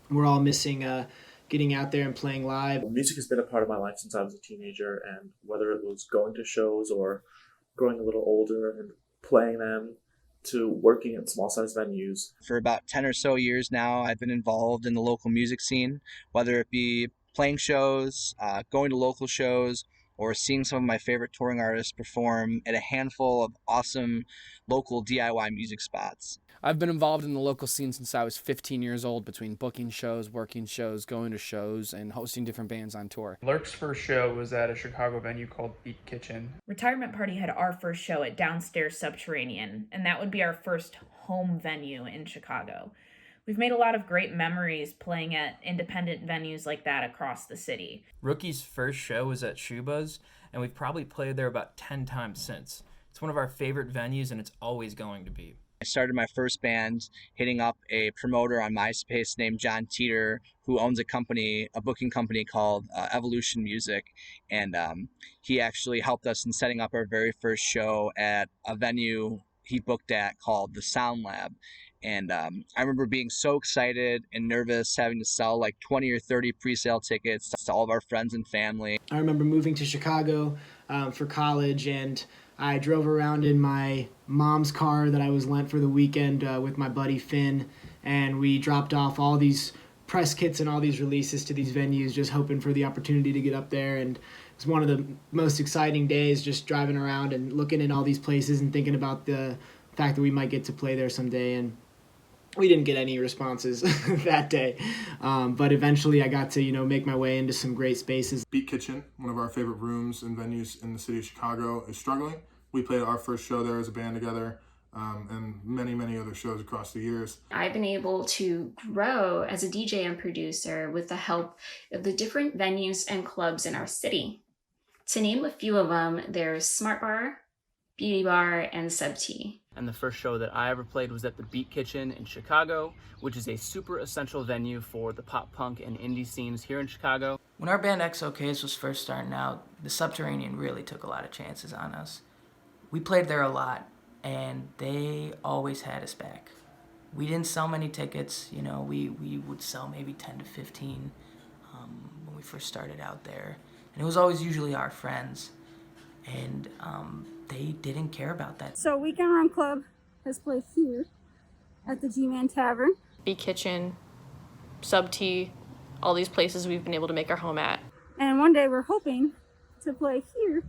we're all missing getting out there and playing live. Music has been a part of my life since I was a teenager, and whether it was going to shows or growing a little older and playing them to working at small size venues. For about 10 or so years now, I've been involved in the local music scene, whether it be playing shows, going to local shows, or seeing some of my favorite touring artists perform at a handful of awesome local DIY music spots. I've been involved in the local scene since I was 15 years old, between booking shows, working shows, going to shows, and hosting different bands on tour. Lurk's first show was at a Chicago venue called Beat Kitchen. Retirement Party had our first show at Downstairs Subterranean, and that would be our first home venue in Chicago. We've made a lot of great memories playing at independent venues like that across the city. Rookie's first show was at Shuba's, and we've probably played there about 10 times since. It's one of our favorite venues, and it's always going to be. I started my first band hitting up a promoter on MySpace named John Teeter, who owns a booking company called Evolution Music. And he actually helped us in setting up our very first show at a venue he booked at called the Sound Lab. And I remember being so excited and nervous, having to sell like 20 or 30 pre-sale tickets to all of our friends and family. I remember moving to Chicago for college, and I drove around in my mom's car that I was lent for the weekend with my buddy Finn, and we dropped off all these press kits and all these releases to these venues, just hoping for the opportunity to get up there. And it was one of the most exciting days, just driving around and looking in all these places and thinking about the fact that we might get to play there someday. And we didn't get any responses that day, but eventually I got to make my way into some great spaces. Beat Kitchen, one of our favorite rooms and venues in the city of Chicago, is struggling. We played our first show there as a band together, and many other shows across the years. I've been able to grow as a DJ and producer with the help of the different venues and clubs in our city. To name a few of them, there's Smart Bar, Beauty Bar, and SubT. And the first show that I ever played was at the Beat Kitchen in Chicago, which is a super essential venue for the pop punk and indie scenes here in Chicago. When our band XOKs was first starting out, the Subterranean really took a lot of chances on us. We played there a lot, and they always had us back. We didn't sell many tickets, we would sell maybe 10 to 15 when we first started out there. And it was always usually our friends, and they didn't care about that. So Weekend Run Club has played here at the GMan Tavern. Beat Kitchen, SubT, all these places we've been able to make our home at. And one day we're hoping to play here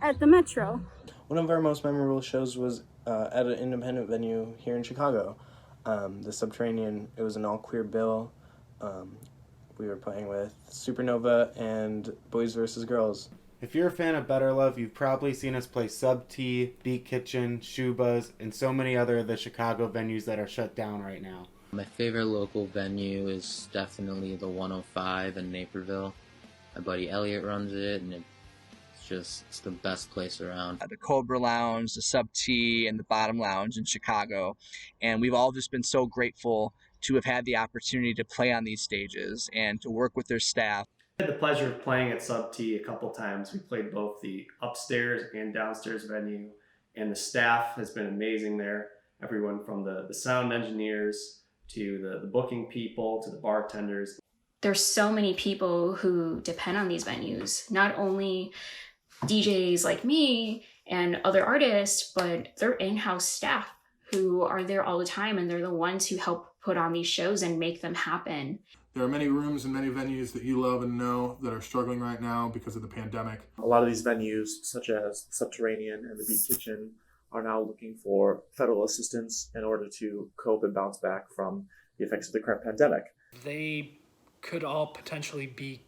at the Metro. One of our most memorable shows was at an independent venue here in Chicago, the Subterranean. It was an all-queer bill. We were playing with Supernova and Boys vs. Girls. If you're a fan of Better Love, you've probably seen us play SubT, Beat Kitchen, Shuba's, and so many other of the Chicago venues that are shut down right now. My favorite local venue is definitely the 105 in Naperville. My buddy Elliot runs it, and it's the best place around. The Cobra Lounge, the SubT, and the Bottom Lounge in Chicago. And we've all just been so grateful to have had the opportunity to play on these stages and to work with their staff. I had the pleasure of playing at SubT a couple times. We played both the upstairs and downstairs venue, and the staff has been amazing there. Everyone from the sound engineers to the booking people to the bartenders. There's so many people who depend on these venues, not only DJs like me and other artists, but their in-house staff who are there all the time, and they're the ones who help put on these shows and make them happen. There are many rooms and many venues that you love and know that are struggling right now because of the pandemic. A lot of these venues, such as Subterranean and the Beat Kitchen, are now looking for federal assistance in order to cope and bounce back from the effects of the current pandemic. They could all potentially be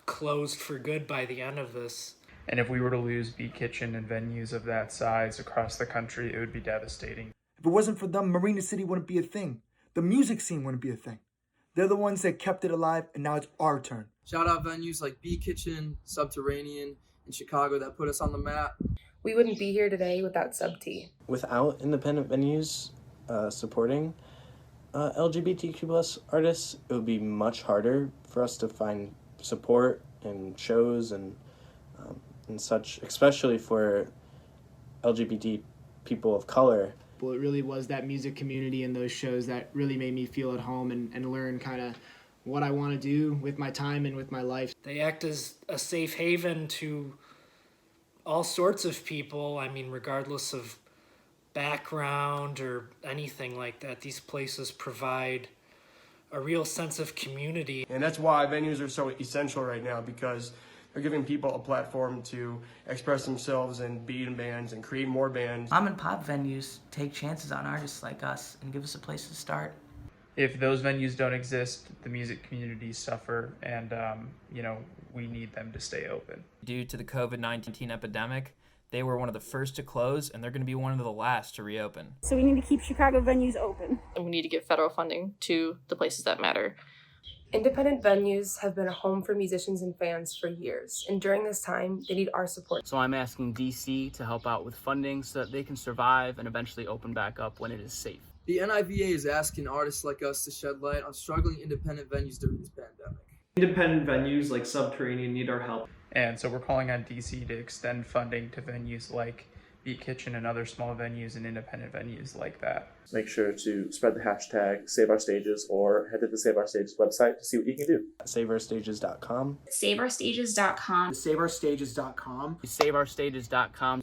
closed for good by the end of this. And if we were to lose Beat Kitchen and venues of that size across the country, it would be devastating. If it wasn't for them, Marina City wouldn't be a thing. The music scene wouldn't be a thing. They're the ones that kept it alive, and now it's our turn. Shout out venues like Beat Kitchen, Subterranean in Chicago that put us on the map. We wouldn't be here today without SubT. Without independent venues supporting LGBTQ plus artists, it would be much harder for us to find support and shows and such, especially for LGBT people of color. Well, it really was that music community and those shows that really made me feel at home and learn kind of what I want to do with my time and with my life. They act as a safe haven to all sorts of people. I mean, regardless of background or anything like that, these places provide a real sense of community. And that's why venues are so essential right now, because they're giving people a platform to express themselves and be in bands and create more bands. Mom and pop venues take chances on artists like us and give us a place to start. If those venues don't exist, the music communities suffer, and we need them to stay open. Due to the COVID-19 epidemic, they were one of the first to close, and they're going to be one of the last to reopen. So we need to keep Chicago venues open. And we need to give federal funding to the places that matter. Independent venues have been a home for musicians and fans for years, and during this time, they need our support. So I'm asking DC to help out with funding so that they can survive and eventually open back up when it is safe. The NIVA is asking artists like us to shed light on struggling independent venues during this pandemic. Independent venues like Subterranean need our help. And so we're calling on DC to extend funding to venues like Beat Kitchen and other small venues and independent venues like that. Make sure to spread the hashtag SaveOurStages or head to the Save Our Stages website to see what you can do. saveourstages.com. saveourstages.com. saveourstages.com. saveourstages.com. saveourstages.com.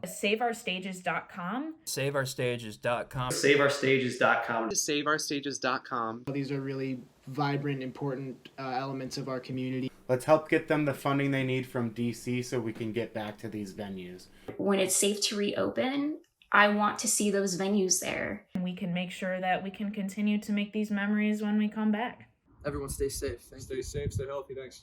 saveourstages.com. saveourstages.com. saveourstages.com. saveourstages.com. saveourstages.com. These are really vibrant, important elements of our community. Let's help get them the funding they need from DC so we can get back to these venues. When it's safe to reopen, I want to see those venues there. And we can make sure that we can continue to make these memories when we come back. Everyone stay safe. Thanks. Stay safe, stay healthy. Thanks.